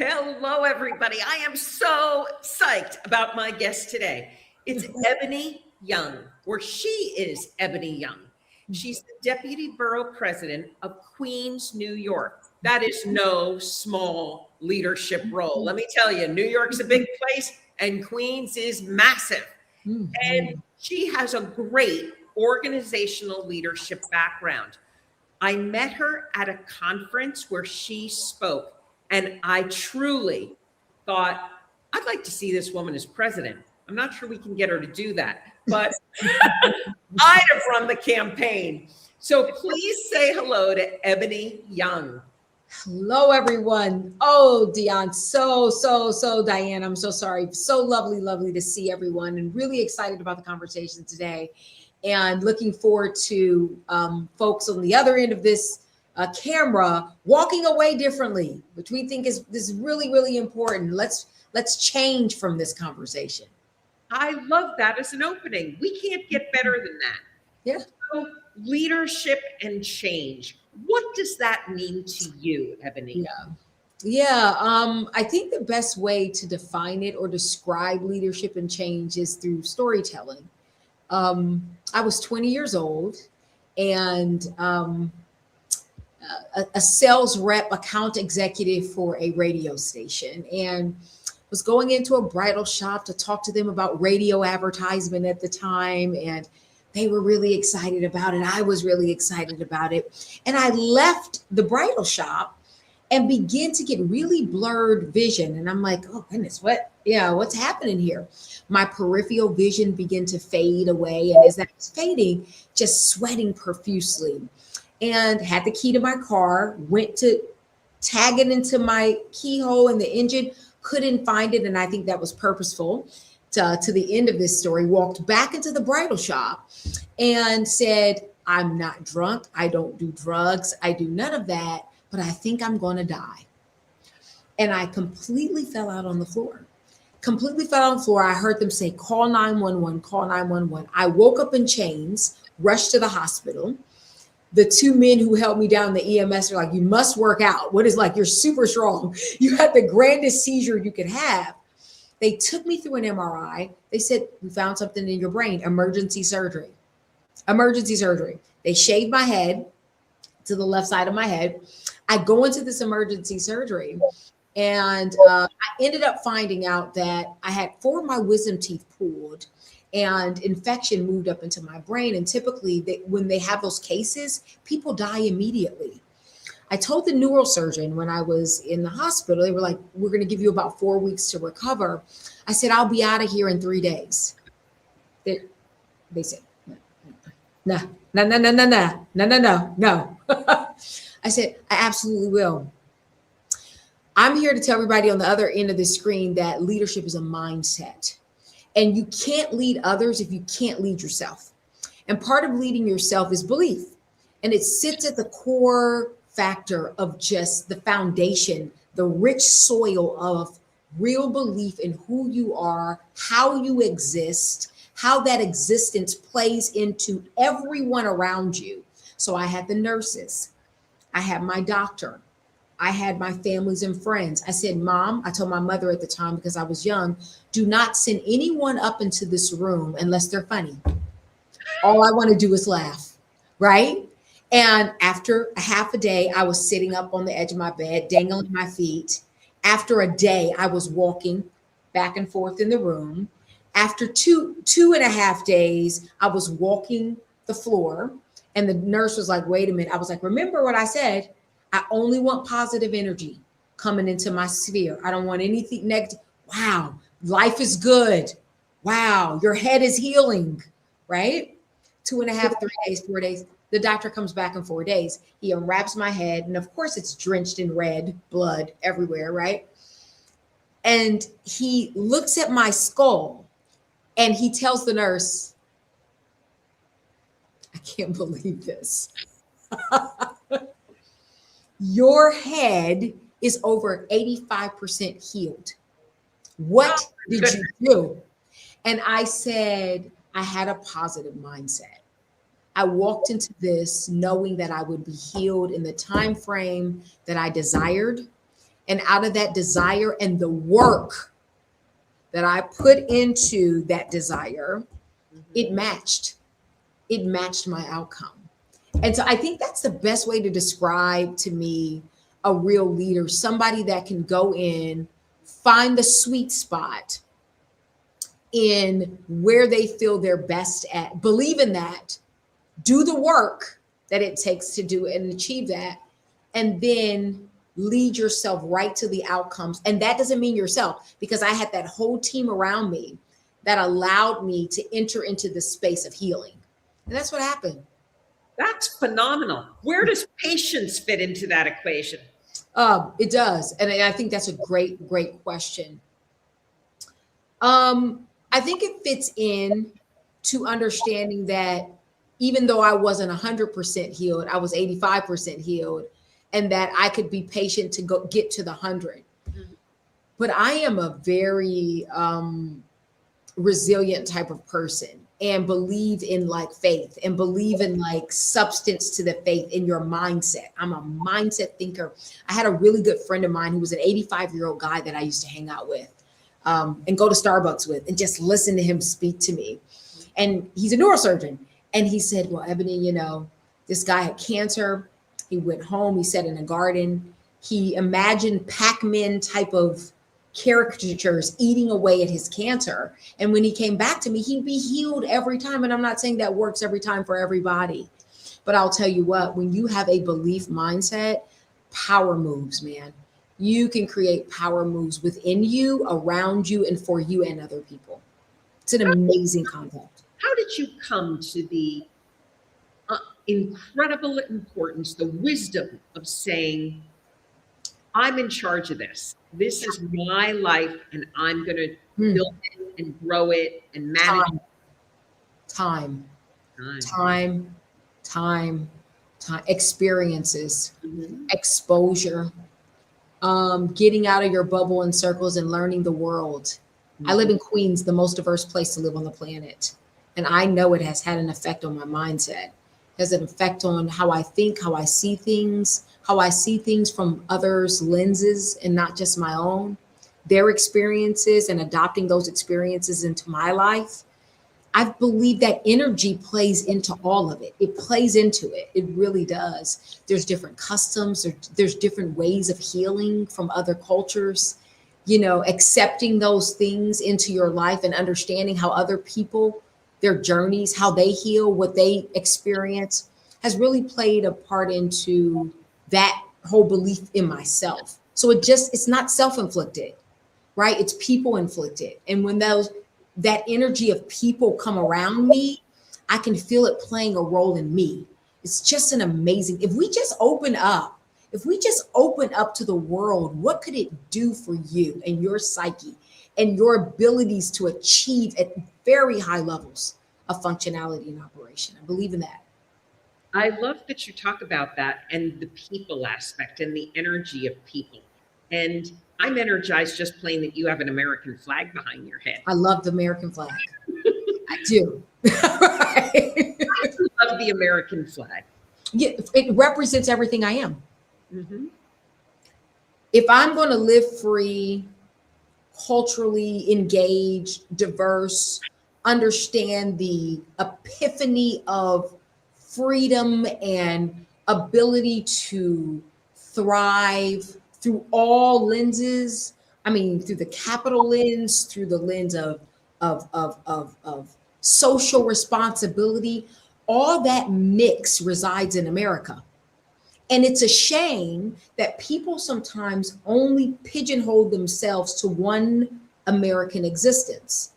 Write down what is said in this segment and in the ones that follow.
Hello, everybody. I am so psyched about my guest today. It's Ebony Young, or she is Ebony Young. She's the Deputy Borough President of Queens, New York. That is no small leadership role. Let me tell you, New York's a big place and Queens is massive. And she has a great organizational leadership background. I met her at a conference where she spoke, and I truly thought, I'd like to see this woman as president. I'm not sure we can get her to do that, but I'd have run the campaign. So please say hello to Ebony Young. Hello, everyone. Oh, Dian, so Diane, I'm so sorry. So lovely to see everyone, and really excited about the conversation today. And looking forward to folks on the other end of this camera walking away differently, which we think is really important. Let's change from this conversation. I love that as an opening. We can't get better than that. Yeah. So, leadership and change. What does that mean to you, Ebony? Yeah. I think the best way to define it or describe leadership and change is through storytelling. I was 20 years old and a sales rep, account executive for a radio station, and was going into a bridal shop to talk to them about radio advertisement at the time. And they were really excited about it. I was really excited about it. And I left the bridal shop and began to get really blurred vision. And I'm like, oh goodness, what's happening here? My peripheral vision began to fade away. And as that was fading, just sweating profusely. And had the key to my car, went to tag it into my keyhole in the engine, couldn't find it. And I think that was purposeful. To the end of this story, walked back into the bridal shop and said, I'm not drunk. I don't do drugs. I do none of that, but I think I'm going to die. And I completely fell out on the floor. I heard them say, call 911, call 911. I woke up in chains, rushed to the hospital. The two men who held me down, the EMS, are like, you must work out. What is like, you're super strong. You had the grandest seizure you could have. They took me through an MRI. They said, we found something in your brain, emergency surgery. They shaved my head to the left side of my head. I go into this emergency surgery, and I ended up finding out that I had 4 of my wisdom teeth pulled, and infection moved up into my brain. And typically, when they have those cases, people die immediately. I told the neurosurgeon when I was in the hospital, they were like, we're going to give you about 4 weeks to recover. I said, I'll be out of here in 3 days. They said, no. I said, I absolutely will. I'm here to tell everybody on the other end of the screen that leadership is a mindset. And you can't lead others if you can't lead yourself. And part of leading yourself is belief. And it sits at the core factor of just the foundation, the rich soil of real belief in who you are, how you exist, how that existence plays into everyone around you. So I had the nurses, I had my doctor, I had my families and friends. I said, Mom, I told my mother at the time, because I was young, do not send anyone up into this room unless they're funny. All I want to do is laugh, right? And after a half a day, I was sitting up on the edge of my bed, dangling my feet. After a day, I was walking back and forth in the room. After two and a half days, I was walking the floor. And the nurse was like, wait a minute. I was like, remember what I said? I only want positive energy coming into my sphere. I don't want anything negative. Wow, life is good. Wow, your head is healing, right? 2.5, 3 days, 4 days. The doctor comes back in 4 days. He unwraps my head. And of course, it's drenched in red blood everywhere, right? And he looks at my skull and he tells the nurse, I can't believe this. Your head is over 85% healed. What did you do? And I said, I had a positive mindset. I walked into this knowing that I would be healed in the time frame that I desired. And out of that desire and the work that I put into that desire, it matched my outcome. And so I think that's the best way to describe to me a real leader, somebody that can go in, find the sweet spot in where they feel they're best at, believe in that, do the work that it takes to do it and achieve that, and then lead yourself right to the outcomes. And that doesn't mean yourself, because I had that whole team around me that allowed me to enter into the space of healing. And that's what happened. That's phenomenal. Where does patience fit into that equation? It does. And I think that's a great question. I think it fits in to understanding that even though I wasn't 100% healed, I was 85% healed, and that I could be patient to go get to the 100. Mm-hmm. But I am a very resilient type of person, and believe in like faith, and believe in like substance to the faith in your mindset. I'm a mindset thinker. I had a really good friend of mine who was an 85-year-old guy that I used to hang out with and go to Starbucks with and just listen to him speak to me. And he's a neurosurgeon. And he said, well, Ebony, you know, this guy had cancer. He went home, he sat in a garden. He imagined Pac-Man type of caricatures eating away at his cancer. And when he came back to me, he'd be healed every time. And I'm not saying that works every time for everybody, but I'll tell you what, when you have a belief mindset, power moves, man. You can create power moves within you, around you, and for you and other people. It's an amazing concept. How did you come to the incredible importance, the wisdom of saying, I'm in charge of this. This is my life, and I'm going to build it and grow it and manage it. Time. Experiences, exposure, getting out of your bubble and circles and learning the world. I live in Queens, the most diverse place to live on the planet. And I know it has had an effect on my mindset. It has an effect on how I think, how I see things from others' lenses and not just my own, their experiences, and adopting those experiences into my life. I believe that energy plays into all of it. It plays into it. It really does. There's different customs. There's different ways of healing from other cultures. You know, accepting those things into your life and understanding how other people, their journeys, how they heal, what they experience, has really played a part into that whole belief in myself. So it's not self-inflicted, right? It's people inflicted. And when that energy of people come around me, I can feel it playing a role in me. It's just an amazing, if we just open up to the world, what could it do for you and your psyche and your abilities to achieve at very high levels of functionality and operation? I believe in that. I love that you talk about that and the people aspect and the energy of people. And I'm energized just plain that you have an American flag behind your head. I love the American flag. I do. I love the American flag. Yeah, it represents everything I am. Mm-hmm. If I'm going to live free, culturally engaged, diverse, understand the epiphany of freedom and ability to thrive through all lenses. I mean, through the capital lens, through the lens of social responsibility, all that mix resides in America. And it's a shame that people sometimes only pigeonhole themselves to one American existence.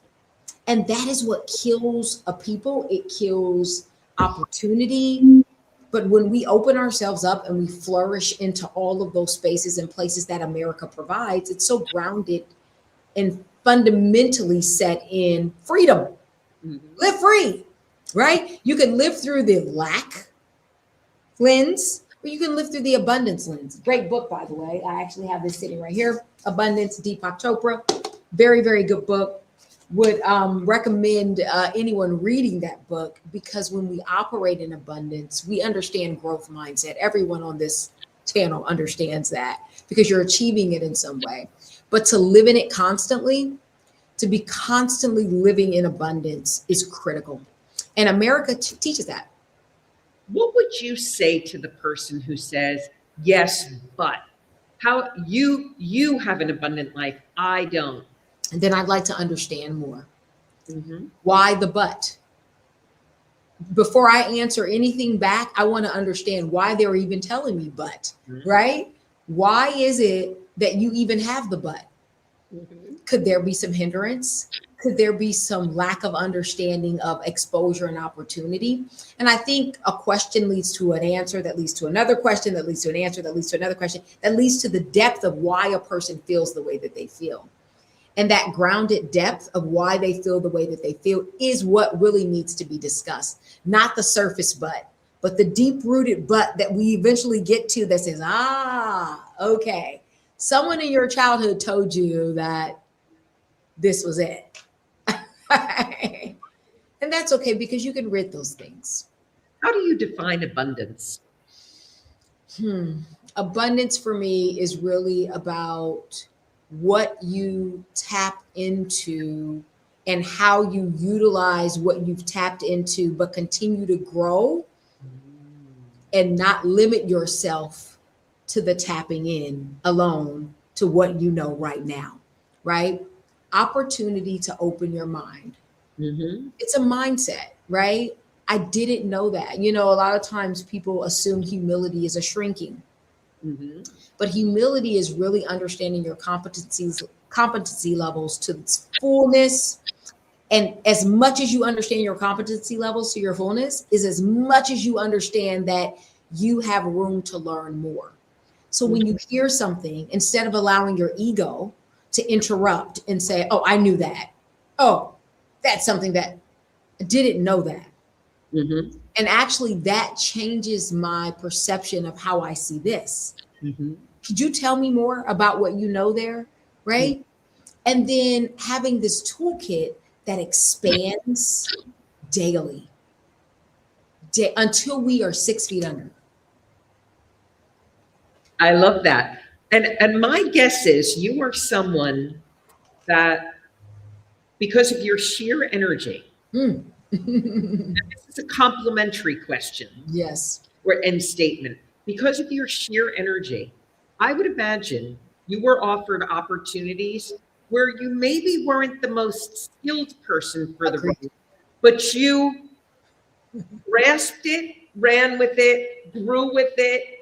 And that is what kills a people. It kills opportunity. But when we open ourselves up and we flourish into all of those spaces and places that America provides, it's so grounded and fundamentally set in freedom. Live free, right? You can live through the lack lens, or you can live through the abundance lens. Great book, by the way. I actually have this sitting right here. Abundance, Deepak Chopra. Very, very good book. Would recommend anyone reading that book, because when we operate in abundance, we understand growth mindset. Everyone on this channel understands that. because you're achieving it in some way. But to live in it constantly, to be constantly living in abundance is critical. And America teaches that. What would you say to the person who says, yes, but how you have an abundant life, I don't? And then I'd like to understand more. Mm-hmm. Why the but? Before I answer anything back, I want to understand why they're even telling me but, right? Why is it that you even have the but? Mm-hmm. Could there be some hindrance? Could there be some lack of understanding of exposure and opportunity? And I think a question leads to an answer that leads to another question that leads to an answer that leads to another question that leads to the depth of why a person feels the way that they feel. And that grounded depth of why they feel the way that they feel is what really needs to be discussed, not the surface but the deep-rooted but that we eventually get to that says, okay, someone in your childhood told you that this was it. And that's okay because you can rid those things. How do you define abundance? Abundance for me is really about what you tap into and how you utilize what you've tapped into, but continue to grow and not limit yourself to the tapping in alone to what you know right now, right? Opportunity to open your mind. Mm-hmm. It's a mindset, right? I didn't know that. You know, a lot of times people assume humility is a shrinking. Mm-hmm. But humility is really understanding your competency levels to its fullness. And as much as you understand your competency levels to your fullness is as much as you understand that you have room to learn more. So when you hear something, instead of allowing your ego to interrupt and say, oh, I knew that. Oh, that's something that I didn't know that. Mm-hmm. And actually that changes my perception of how I see this. Mm-hmm. Could you tell me more about what you know there, right? Mm-hmm. And then having this toolkit that expands daily until we are 6 feet under. I love that. And my guess is you are someone that, because of your sheer energy, and this is a complimentary question. Yes. Or end statement. Because of your sheer energy, I would imagine you were offered opportunities where you maybe weren't the most skilled person for the role, but you grasped it, ran with it, grew with it,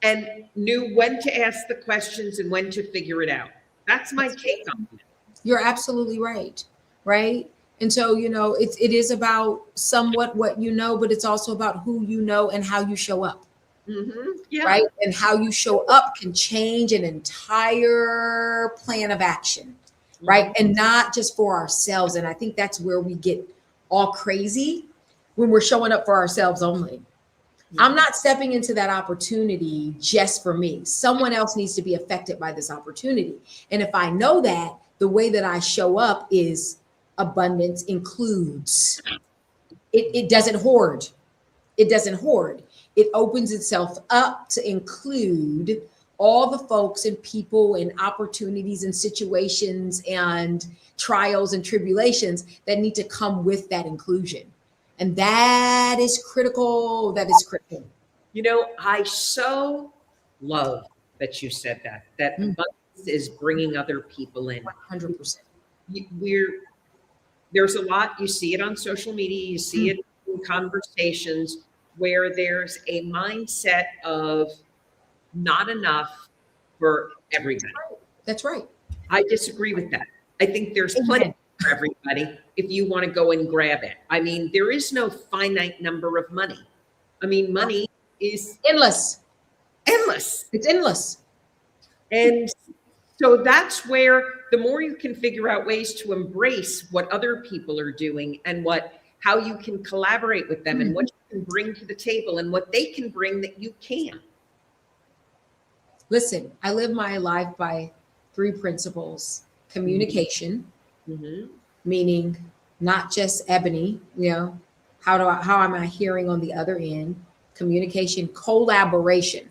and knew when to ask the questions and when to figure it out. That's my take on it. You're absolutely right. Right. And so, you know, it is about somewhat what you know, but it's also about who you know and how you show up. Mm-hmm. Yeah. Right. And how you show up can change an entire plan of action. Right. Mm-hmm. And not just for ourselves. And I think that's where we get all crazy when we're showing up for ourselves only. Mm-hmm. I'm not stepping into that opportunity just for me. Someone else needs to be affected by this opportunity. And if I know that, the way that I show up is abundance includes. It doesn't hoard. It doesn't hoard. It opens itself up to include all the folks and people and opportunities and situations and trials and tribulations that need to come with that inclusion. And that is critical. That is critical. You know, I so love that you said that abundance is bringing other people in. 100%. There's a lot, you see it on social media, you see it in conversations where there's a mindset of not enough for everybody. That's right. I disagree with that. I think there's plenty for everybody if you want to go and grab it. I mean, there is no finite number of money. I mean, money is endless. Endless. It's endless. And so that's where the more you can figure out ways to embrace what other people are doing and how you can collaborate with them and what you can bring to the table and what they can bring that you can't. Listen, I live my life by 3 principles: communication, meaning not just Ebony, you know, how am I hearing on the other end? Communication, collaboration,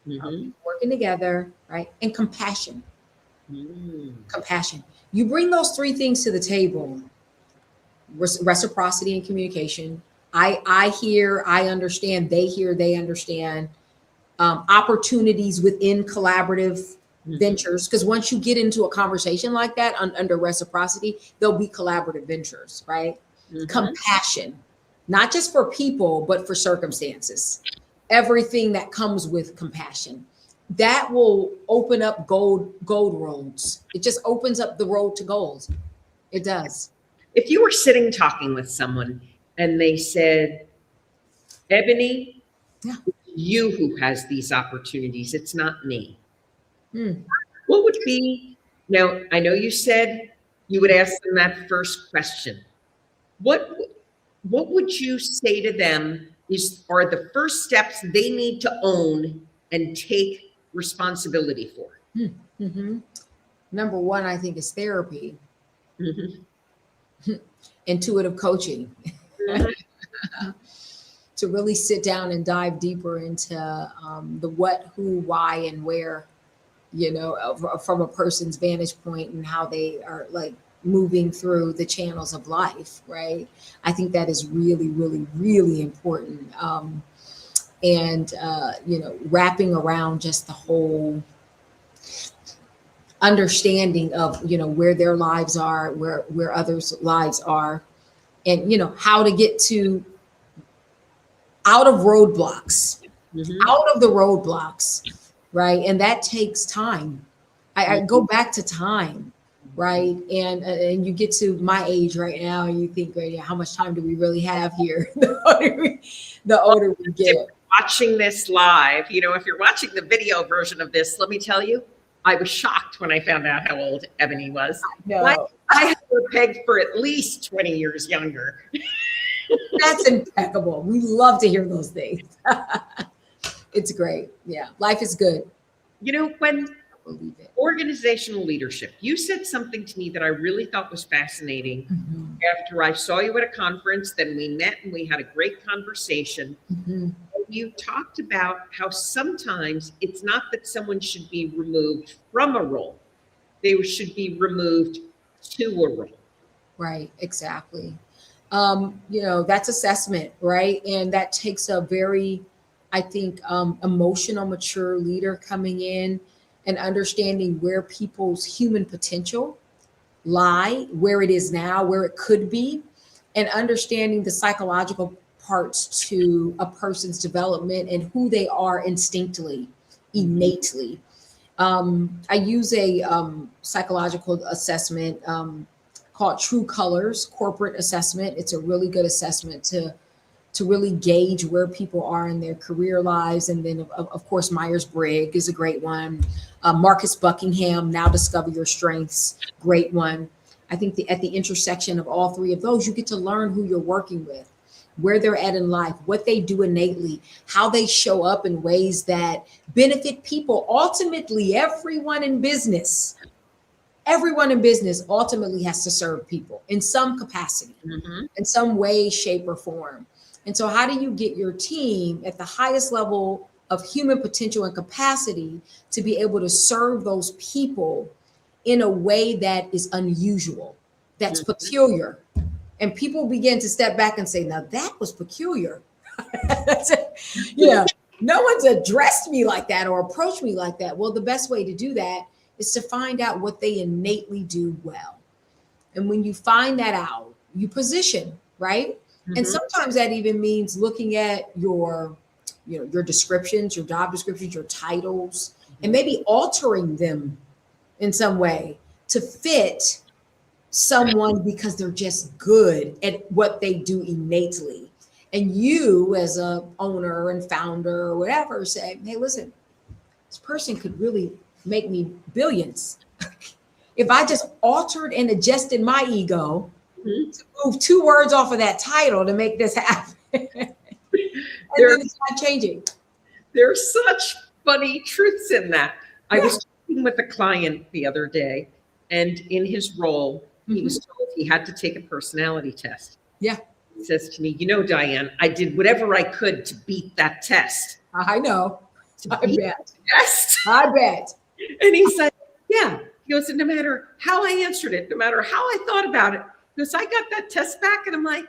working together, right? And compassion. Mm. Compassion. You bring those three things to the table: reciprocity and communication. I hear, I understand, they hear, they understand. Opportunities within collaborative ventures, because once you get into a conversation like that under reciprocity, there'll be collaborative ventures, right? Compassion, not just for people, but for circumstances. Everything that comes with compassion, that will open up gold roads. It just opens up the road to gold. It does. If you were sitting talking with someone and they said, Ebony, Yeah. you who has these opportunities, it's not me. Hmm. What would be, now I know you said you would ask them that first question. What would you say to them are the first steps they need to own and take responsibility for? Mm-hmm. Number one, I think, is therapy. Intuitive coaching. To really sit down and dive deeper into the what, who, why, and where, from a person's vantage point and how they are like moving through the channels of life, right? I think that is really, really, really important. And wrapping around just the whole understanding of, where their lives are, where others' lives are, and, how to get out of roadblocks, out of the roadblocks, right? And that takes time. I go back to time, right? And you get to my age right now, and you think, right, how much time do we really have here? The older we get. Watching this live, if you're watching the video version of this, let me tell you, I was shocked when I found out how old Ebony was. No. I had her pegged for at least 20 years younger. That's impeccable. We love to hear those things. It's great. Yeah. Life is good. When organizational leadership, you said something to me that I really thought was fascinating. After I saw you at a conference, then we met and we had a great conversation. You talked about how sometimes it's not that someone should be removed from a role. They should be removed to a role. Right. Exactly. That's assessment, right? And that takes a very, I think, emotional, mature leader coming in and understanding where people's human potential lie, where it is now, where it could be, and understanding the psychological parts to a person's development and who they are instinctively, innately. I use a psychological assessment called True Colors Corporate Assessment. It's a really good assessment to really gauge where people are in their career lives. And then, of course, Myers-Briggs is a great one. Marcus Buckingham, Now Discover Your Strengths, great one. I think at the intersection of all three of those, you get to learn who you're working with, where they're at in life, what they do innately, how they show up in ways that benefit people. Ultimately, everyone in business ultimately has to serve people in some capacity, in some way, shape, or form. And so how do you get your team at the highest level of human potential and capacity to be able to serve those people in a way that is unusual, that's peculiar? And people begin to step back and say, now that was peculiar. No one's addressed me like that or approached me like that. Well, the best way to do that is to find out what they innately do well. And when you find that out, you position, right? And sometimes that even means looking at your descriptions, your job descriptions, your titles, and maybe altering them in some way to fit someone because they're just good at what they do innately. And you as a owner and founder or whatever say, hey, listen, this person could really make me billions. If I just altered and adjusted my ego to move 2 words off of that title to make this happen. And then it's not changing. There's such funny truths in that. I was talking with a client the other day, and in his role, he was told he had to take a personality test. Yeah. He says to me, Diane, I did whatever I could to beat that test. I know. I bet. Test. I bet. And he said, yeah. He goes, and no matter how I answered it, no matter how I thought about it, because I got that test back and I'm like,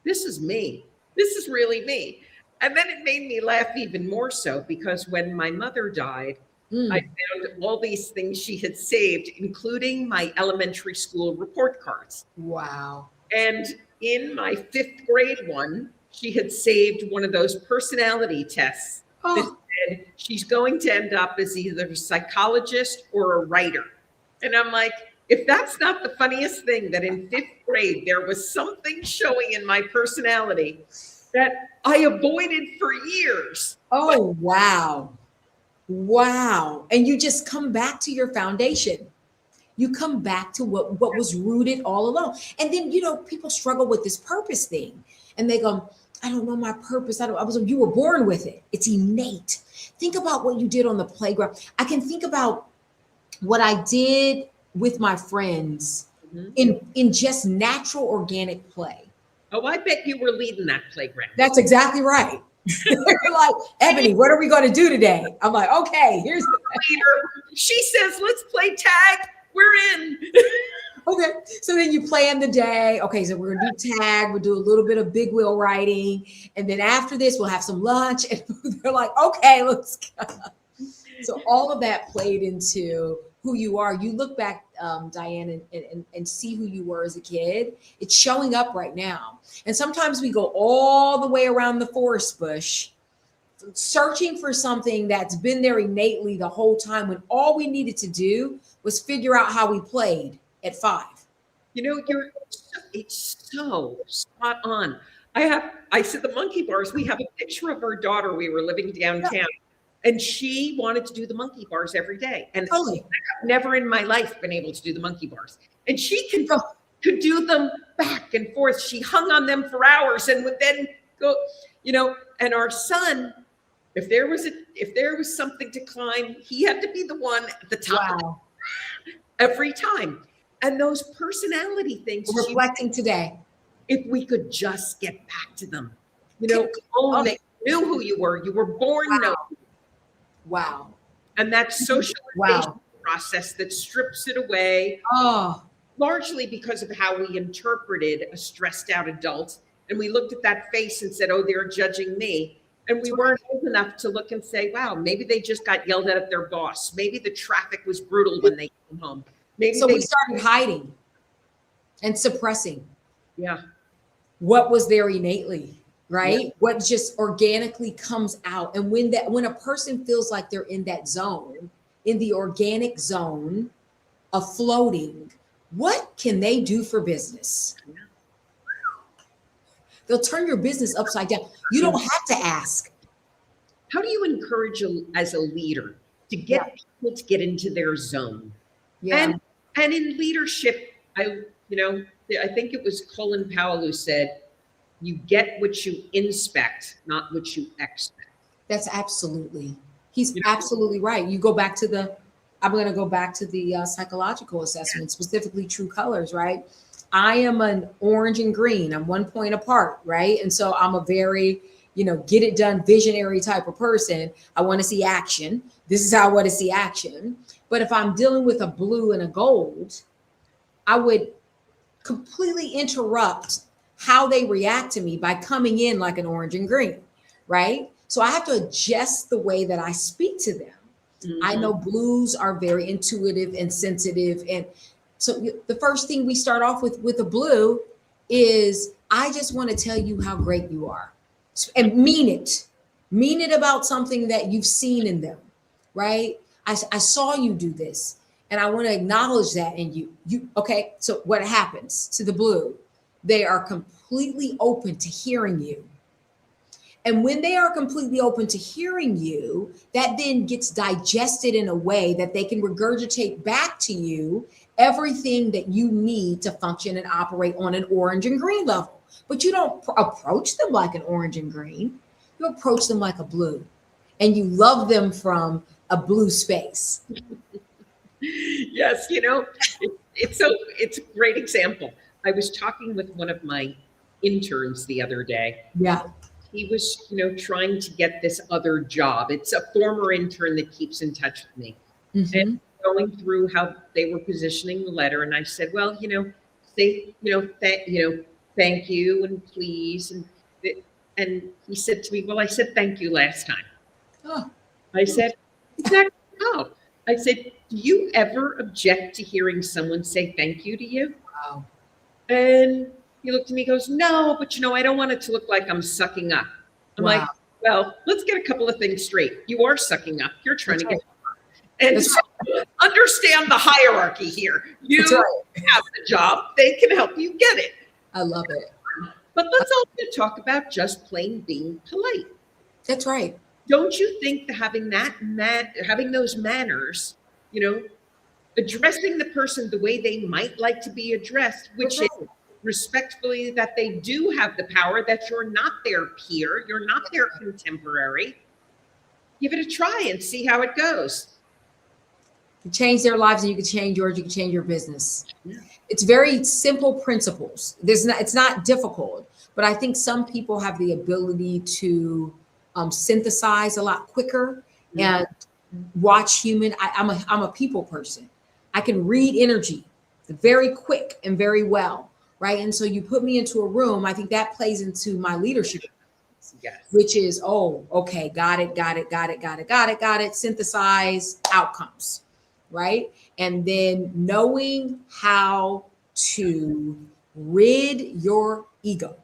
this is me. This is really me. And then it made me laugh even more so because when my mother died, I found all these things she had saved, including my elementary school report cards. Wow. And in my 5th grade one, she had saved one of those personality tests that said she's going to end up as either a psychologist or a writer. And I'm like, if that's not the funniest thing that in 5th grade, there was something showing in my personality that I avoided for years. Oh, wow. Wow. And you just come back to your foundation. You come back to what was rooted all along. And then, people struggle with this purpose thing and they go, I don't know my purpose. You were born with it. It's innate. Think about what you did on the playground. I can think about what I did with my friends in just natural organic play. Oh, I bet you were leading that playground. That's exactly right. They're like, Ebony, what are we going to do today? I'm like, okay, here's the leader. She says, let's play tag. We're in. Okay. So then you plan the day. Okay. So we're going to do tag. We'll do a little bit of big wheel riding. And then after this, we'll have some lunch. And they're like, okay, let's go. So all of that played into who you are. You look back, Diane, and see who you were as a kid. It's showing up right now. And sometimes we go all the way around the forest bush, searching for something that's been there innately the whole time when all we needed to do was figure out how we played at 5. It's so spot on. I said the monkey bars, we have a picture of our daughter. We were living downtown and she wanted to do the monkey bars every day. And I've never in my life been able to do the monkey bars. And she could do them back and forth. She hung on them for hours and would then go, and our son, if there was something to climb, he had to be the one at the top every time. And those personality things. We're reflecting today. If we could just get back to them, own that you knew who you were born knowing. Wow. And that socialization process that strips it away. Largely because of how we interpreted a stressed out adult. And we looked at that face and said, oh, they're judging me. And we weren't old enough to look and say, wow, maybe they just got yelled at their boss. Maybe the traffic was brutal when they came home. Maybe we started hiding and suppressing. Yeah. What was there innately, right? Yeah. What just organically comes out. And when a person feels like they're in that zone, in the organic zone of floating, what can they do for business? They'll turn your business upside down. You don't have to ask. How do you encourage as a leader to get people to get into their zone? Yeah. And in leadership, I think it was Colin Powell who said, you get what you inspect, not what you expect. That's absolutely. He's absolutely right. You go back to I'm going to go back to the psychological assessment, specifically true colors, right? I am an orange and green. I'm 1 point apart, right? And so I'm a very, get it done visionary type of person. I want to see action. This is how I want to see action. But if I'm dealing with a blue and a gold, I would completely interrupt how they react to me by coming in like an orange and green, right? So I have to adjust the way that I speak to them. Mm-hmm. I know blues are very intuitive and sensitive. And so the first thing we start off with a blue is, I just want to tell you how great you are, and mean it about something that you've seen in them, right? I saw you do this and I want to acknowledge that in you. Okay. So what happens to the blue? They are completely open to hearing you. And when they are completely open to hearing you, that then gets digested in a way that they can regurgitate back to you everything that you need to function and operate on an orange and green level. But you don't approach them like an orange and green. You approach them like a blue, and you love them from a blue space. Yes, it's a great example. I was talking with one of my interns the other day. Yeah. He was, trying to get this other job. It's a former intern that keeps in touch with me. and going through how they were positioning the letter. And I said, well, say, thank you and please. And he said to me, well, I said, thank you last time. Oh, I said, exactly. Oh, I said, do you ever object to hearing someone say thank you to you? wow. And he looked at me, goes, no, but I don't want it to look like I'm sucking up. I'm like, Wow. well, let's get a couple of things straight. You are sucking up. You're trying That's to get, right. and That's so understand the hierarchy here. You That's right. have the job. They can help you get it. I love it. But let's also talk about just plain being polite. That's right. Don't you think that having those manners, addressing the person the way they might like to be addressed, which is respectfully that they do have the power, that you're not their peer, you're not their contemporary. Give it a try and see how it goes. You change their lives and you can change yours, you can change your business. Yeah. It's very simple principles. It's not difficult, but I think some people have the ability to synthesize a lot quicker and watch human. I'm a people person. I can read energy very quick and very well, right? And so you put me into a room, I think that plays into my leadership, Yes. which is, oh, okay, got it, synthesize outcomes, right? And then knowing how to rid your ego.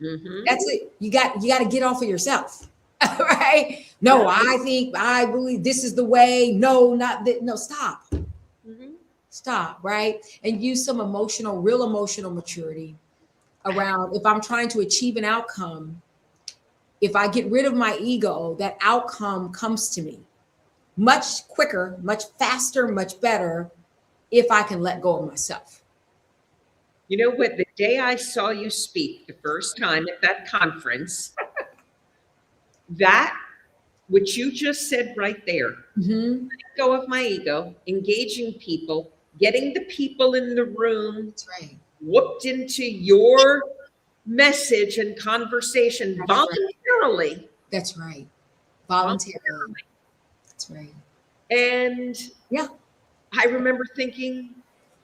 Mm-hmm. That's it. You got to get off of yourself. Right? No, I believe this is the way. No, not that. No, stop. Mm-hmm. Stop, right? And use some real emotional maturity around if I'm trying to achieve an outcome. If I get rid of my ego, that outcome comes to me much quicker, much faster, much better if I can let go of myself. You know what? The day I saw you speak the first time at that conference, that what you just said right there, letting go of my ego, engaging people, getting the people in the room That's right. whooped into your message and conversation That's voluntarily. Right. That's right. Voluntarily. That's right. And yeah, I remember thinking,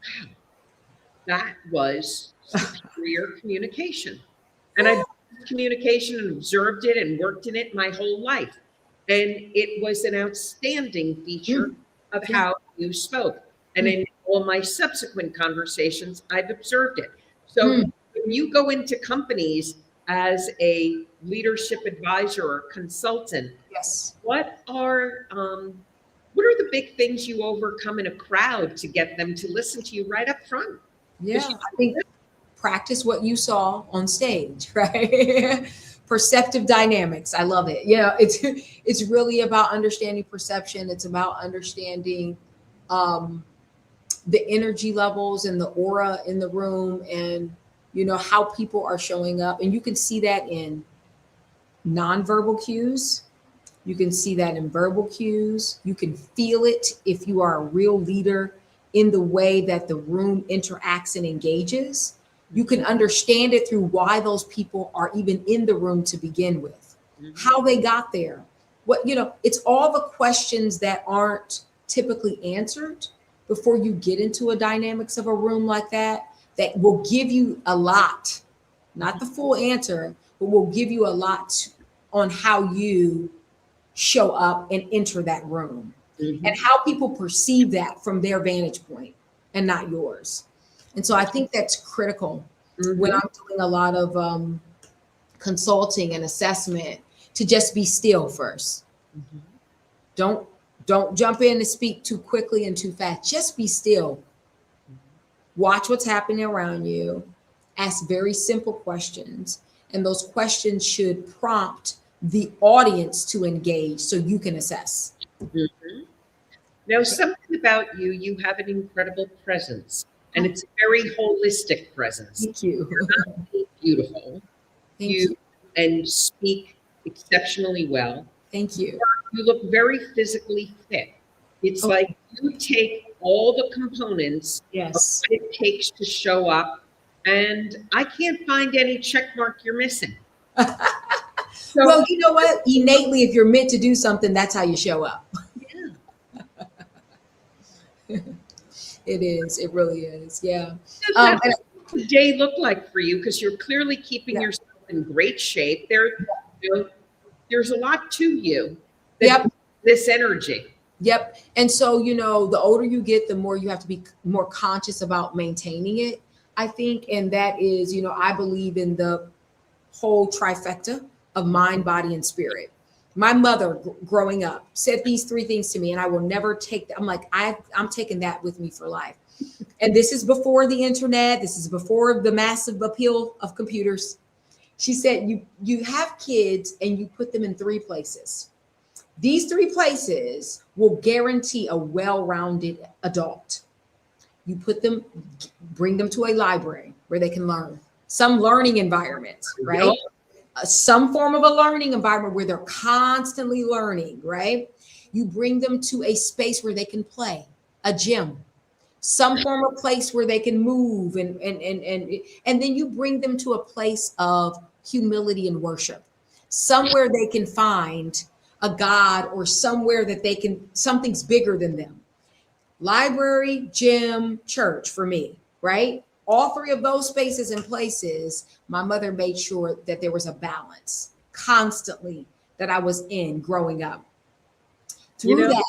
wow, that was superior communication. And I've communication and observed it and worked in it my whole life. And it was an outstanding feature of how you spoke. And in all my subsequent conversations, I've observed it. So when you go into companies as a leadership advisor or consultant, yes, what are the big things you overcome in a crowd to get them to listen to you right up front? Yeah, I think practice what you saw on stage, right? Perceptive dynamics. I love it. It's really about understanding perception. It's about understanding the energy levels and the aura in the room, and how people are showing up. And you can see that in nonverbal cues. You can see that in verbal cues. You can feel it if you are a real leader in the way that the room interacts and engages. You can understand it through why those people are even in the room to begin with, how they got there. It's all the questions that aren't typically answered before you get into a dynamics of a room like that will give you a lot, not the full answer, but will give you a lot on how you show up and enter that room. And how people perceive that from their vantage point and not yours. And so I think that's critical when I'm doing a lot of consulting and assessment, to just be still first. Don't jump in and speak too quickly and too fast. Just be still. Watch what's happening around you. Ask very simple questions. And those questions should prompt the audience to engage so you can assess. Now, something about you have an incredible presence, and it's a very holistic presence. Thank you. You're not only beautiful, Thank you. And speak exceptionally well. Thank you. You look very physically fit. It's like you take all the components of what it takes to show up, and I can't find any check mark you're missing. So, well, you know what? Innately, if you're meant to do something, that's how you show up. It is. It really is. Yeah. Does Um, that and, the day look like for you? Because you're clearly keeping yeah. yourself in great shape. You know, there's a lot to you that Yep. this energy. Yep. And so, the older you get, the more you have to be more conscious about maintaining it, I think. And that is, I believe in the whole trifecta of mind, body, and spirit. My mother, growing up, said these three things to me, and I will never take that. I'm like, I'm taking that with me for life. And this is before the internet. This is before the massive appeal of computers. She said, you have kids and you put them in three places. These three places will guarantee a well-rounded adult. You bring them to a library where they can learn, some learning environment, right? Some form of a learning environment where they're constantly learning, right? You bring them to a space where they can play, a gym, some form of place where they can move, and then you bring them to a place of humility and worship, somewhere they can find a God, or somewhere that something's bigger than them. Library, gym, church for me, right? All three of those spaces and places, my mother made sure that there was a balance constantly that I was in growing up. Through that,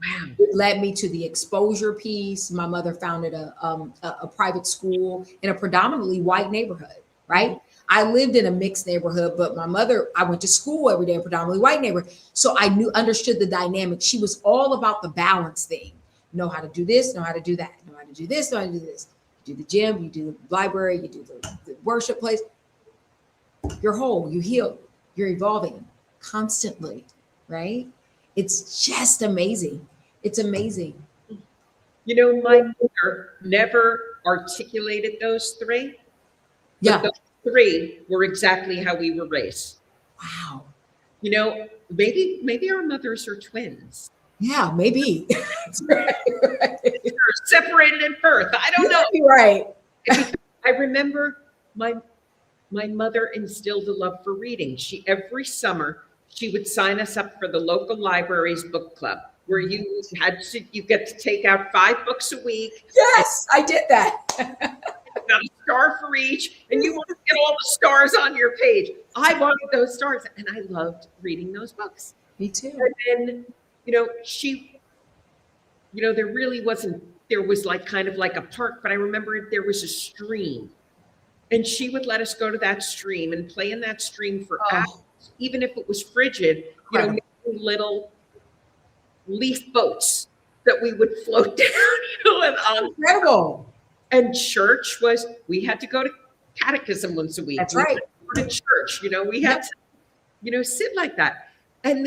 Wow. it led me to the exposure piece. My mother founded a private school in a predominantly white neighborhood, right? I lived in a mixed neighborhood, but I went to school every day in a predominantly white neighborhood. So I understood the dynamic. She was all about the balance thing. Know how to do this, know how to do that, know how to do this, know how to do this. You do the gym, you do the library, you do the worship place. You're whole, you heal, you're evolving constantly, right? It's just amazing. It's amazing. My mother never articulated those three. Yeah. But those three were exactly how we were raised. Wow. Maybe our mothers are twins. Yeah, maybe. Right. Separated at birth. I don't know. Right. I remember my mother instilled a love for reading. Every summer she would sign us up for the local library's book club, where you get to take out 5 books a week. Yes, I did that. Got a star for each, and you want to get all the stars on your page. I wanted those stars, and I loved reading those books. Me too. And then, there was like kind of like a park, but I remember there was a stream, and she would let us go to that stream and play in that stream for hours, even if it was frigid, making little leaf boats that we would float down. Incredible. And church we had to go to catechism once a week. That's right. We had to go to church, we had to, sit like that. And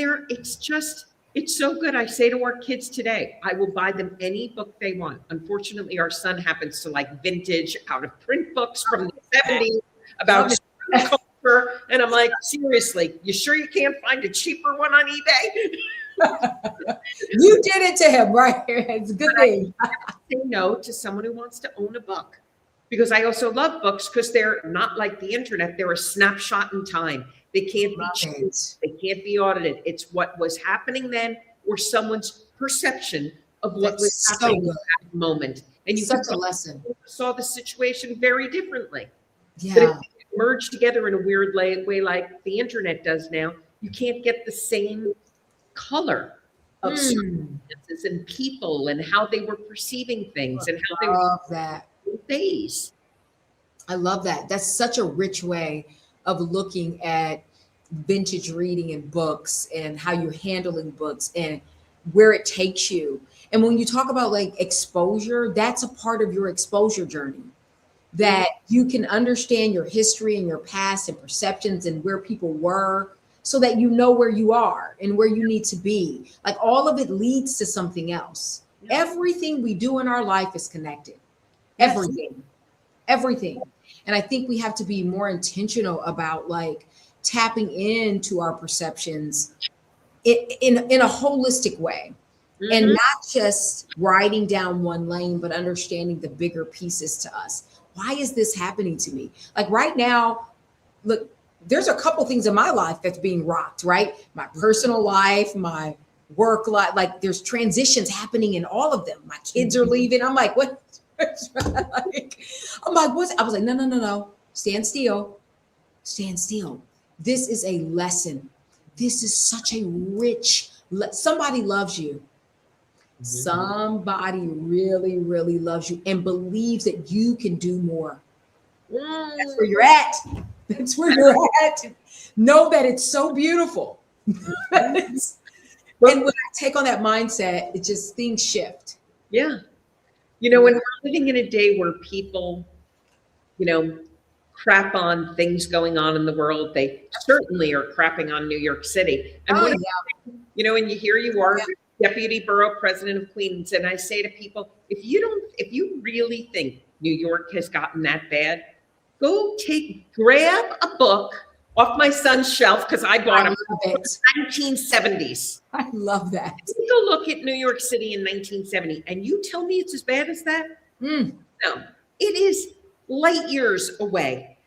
it's so good. I say to our kids today, I will buy them any book they want. Unfortunately, our son happens to like vintage out of print books from the 70s about culture. And I'm like, seriously, you sure you can't find a cheaper one on eBay? You did it to him, right? It's a good thing. Say no to someone who wants to own a book, because I also love books because they're not like the internet. They're a snapshot in time. They can't be changed. They can't be audited. It's what was happening then, or someone's perception of what was happening at that moment. And you such a lesson. Saw the situation very differently. Yeah. But if you merge together in a weird way like the internet does now, you can't get the same color of circumstances and people and how they were perceiving things and how they were phase. I love that. That's such a rich way of looking at vintage reading and books and how you're handling books and where it takes you. And when you talk about like exposure, that's a part of your exposure journey, that you can understand your history and your past and perceptions and where people were, so that you know where you are and where you need to be. Like all of it leads to something else. Everything we do in our life is connected. Everything. And I think we have to be more intentional about like tapping into our perceptions in a holistic way, and not just writing down one lane, but understanding the bigger pieces to us. Why is this happening to me? Like right now, look, there's a couple things in my life that's being rocked, right? My personal life, my work life, like there's transitions happening in all of them. My kids are leaving. I'm like, what? Like, I'm like, what's, I was like, no, stand still, stand still. This is a lesson. This is such a rich, somebody loves you. Somebody really, really loves you and believes that you can do more. That's where you're at. That's where you're at. Know that it's so beautiful. And when I take on that mindset, it just, things shift. Yeah. You know, when we're living in a day where people, you know, crap on things going on in the world, they certainly are crapping on New York City. And when, you know, and here you are, Deputy Borough President of Queens, and I say to people, if you really think New York has gotten that bad, grab a book off my son's shelf, because I bought him in the 1970s. I love that. Take a look at New York City in 1970, and you tell me it's as bad as that? No, it is light years away.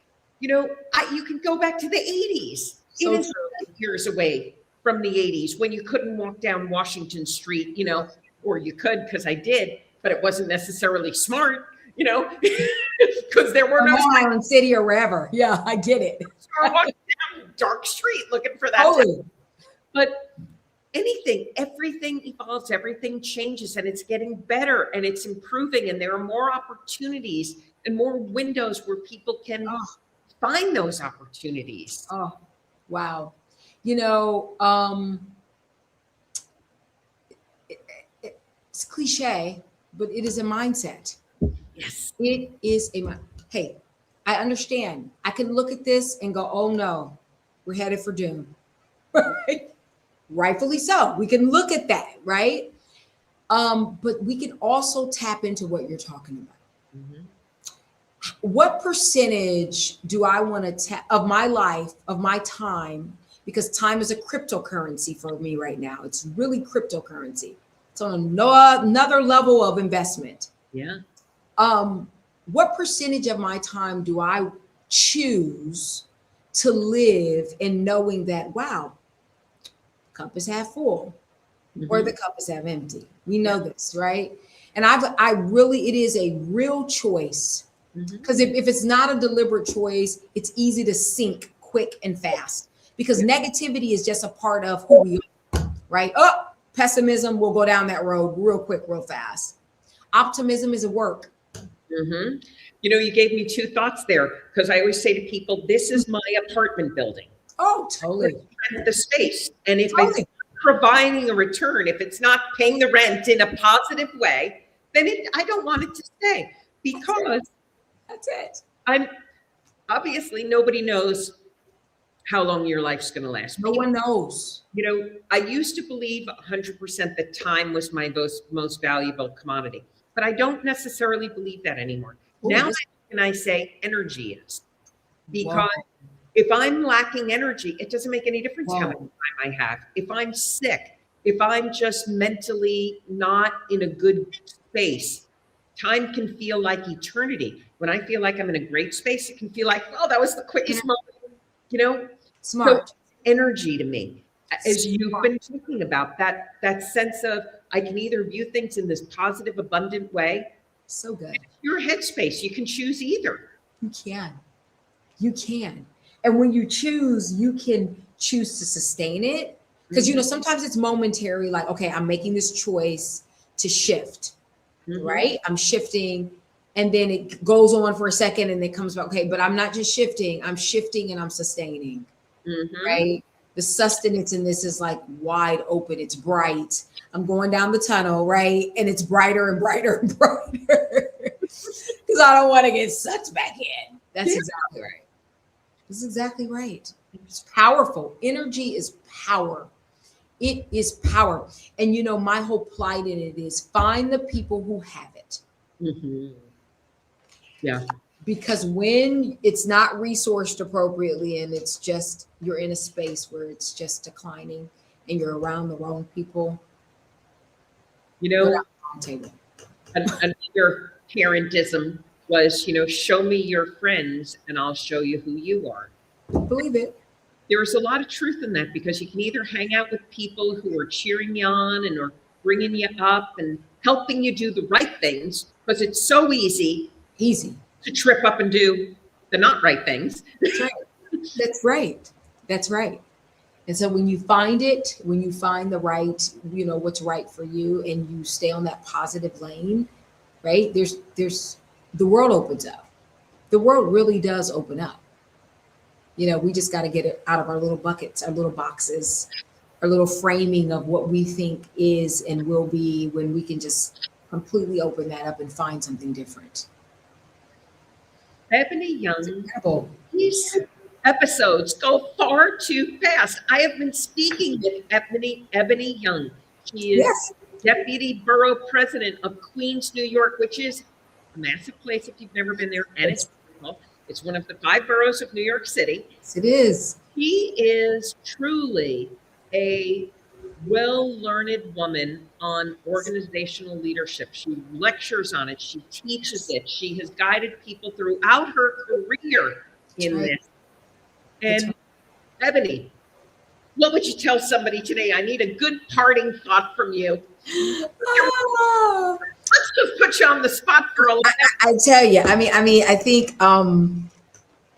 You know, you can go back to the 80s. It is light years away from the 80s, when you couldn't walk down Washington Street, you know, or you could, because I did, but it wasn't necessarily smart, you know, because there were no Island City or wherever. Yeah, I get it. Walking down dark street looking for that. But everything evolves, everything changes, and it's getting better and it's improving, and there are more opportunities and more windows where people can find those opportunities. Oh, wow. You know, it's cliche, but it is a mindset. Yes. It is hey, I understand. I can look at this and go, oh no, we're headed for doom. Right? Rightfully so. We can look at that, right? But we can also tap into what you're talking about. What percentage do I want to of my life, of my time, because time is a cryptocurrency for me right now. It's really cryptocurrency. It's on another level of investment. Yeah. What percentage of my time do I choose to live in knowing that, wow, cup is half full or the cup is half empty? We know this, right? And it is a real choice, because if it's not a deliberate choice, it's easy to sink quick and fast, because negativity is just a part of who we are, right? Pessimism will go down that road real quick, real fast. Optimism is a work. You know, you gave me two thoughts there, because I always say to people, this is my apartment building. Oh, totally. The space. And if it's providing a return, if it's not paying the rent in a positive way, then I don't want it to stay, because that's it. Obviously nobody knows how long your life's going to last. No one knows. You know, I used to believe 100% that time was my most valuable commodity, but I don't necessarily believe that anymore. Now I say energy is, because if I'm lacking energy, it doesn't make any difference how much time I have. If I'm sick, if I'm just mentally not in a good space, time can feel like eternity. When I feel like I'm in a great space, it can feel like, oh, that was the quickest moment, you know? Smart. So energy to me, as you've been talking about, that sense of, I can either view things in this positive, abundant way. So good. Your headspace, you can choose either. You can. And when you choose, you can choose to sustain it. Because, you know, sometimes it's momentary, like, okay, I'm making this choice to shift, right? I'm shifting, and then it goes on for a second and it comes back. Okay, but I'm not just shifting, I'm shifting and I'm sustaining, right? The sustenance in this is like wide open. It's bright. I'm going down the tunnel, right? And it's brighter and brighter and brighter, because I don't want to get sucked back in. That's exactly right. That's exactly right. It's powerful. Energy is power. It is power. And, you know, my whole plight in it is find the people who have it. Yeah. Because when it's not resourced appropriately, and it's just, you're in a space where it's just declining and you're around the wrong people. You know, another parentism was, you know, show me your friends and I'll show you who you are. Believe it. there's a lot of truth in that, because you can either hang out with people who are cheering you on and are bringing you up and helping you do the right things, because it's so easy to trip up and do the not right things. That's right. That's right. That's right. And so when you find it, when you find the right, what's right for you, and you stay on that positive lane, right? There's the world opens up. The world really does open up. We just got to get it out of our little buckets, our little boxes, our little framing of what we think is and will be, when we can just completely open that up and find something different. Ebony Young, these episodes go far too fast. I have been speaking with Ebony Young. She is Deputy Borough President of Queens, New York, which is a massive place if you've never been there. And it's one of the 5 boroughs of New York City. Yes, it is. She is truly a well-learned woman on organizational leadership. She lectures on it. She teaches it. She has guided people throughout her career in this. And Ebony, what would you tell somebody today? I need a good parting thought from you. Let's just put you on the spot for a little bit. I tell you, I think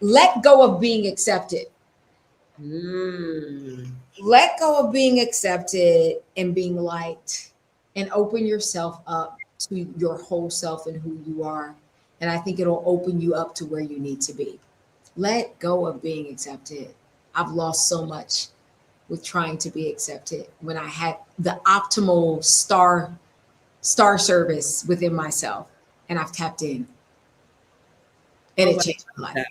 let go of being accepted. Let go of being accepted and being liked, and open yourself up to your whole self and who you are. And I think it'll open you up to where you need to be. Let go of being accepted. I've lost so much with trying to be accepted when I had the optimal star service within myself, and I've tapped in, and it changed my life.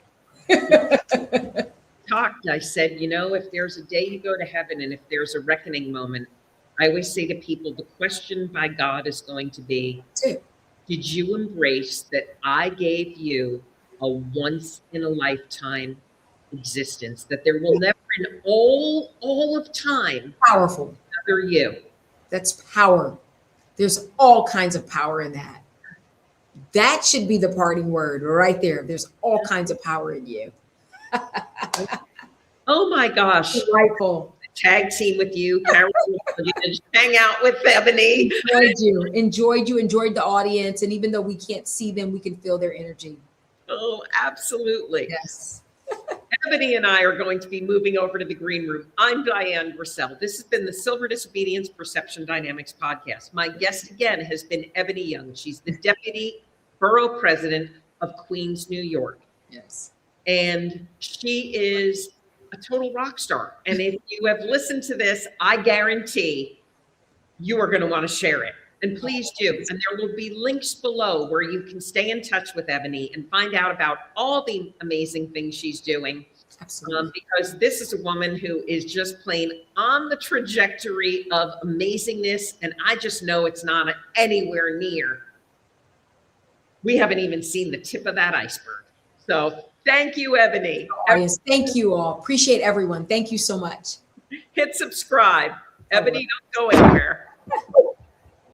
I said, if there's a day you go to heaven and if there's a reckoning moment, I always say to people, the question by God is going to be, did you embrace that I gave you a once in a lifetime existence, that there will never in all of time powerful another you? That's power. There's all kinds of power in that. That should be the parting word right there. There's all kinds of power in you. Oh my gosh. Delightful. Tag team with you, Carol. Just hang out with Ebony. Enjoyed the audience. And even though we can't see them, we can feel their energy. Oh, absolutely. Yes. Ebony and I are going to be moving over to the green room. I'm Dian Grissel. This has been the Silver Disobedience Perception Dynamics podcast. My guest again has been Ebony Young. She's the Deputy Borough President of Queens, New York. Yes. And she is a total rock star. And if you have listened to this, I guarantee you are going to want to share it. And please do. And there will be links below where you can stay in touch with Ebony and find out about all the amazing things she's doing. Absolutely. Because this is a woman who is just plain on the trajectory of amazingness. And I just know it's not anywhere near. We haven't even seen the tip of that iceberg. So thank you, Ebony. Oh, yes. Thank you all. Appreciate everyone. Thank you so much. Hit subscribe. Ebony, don't go anywhere.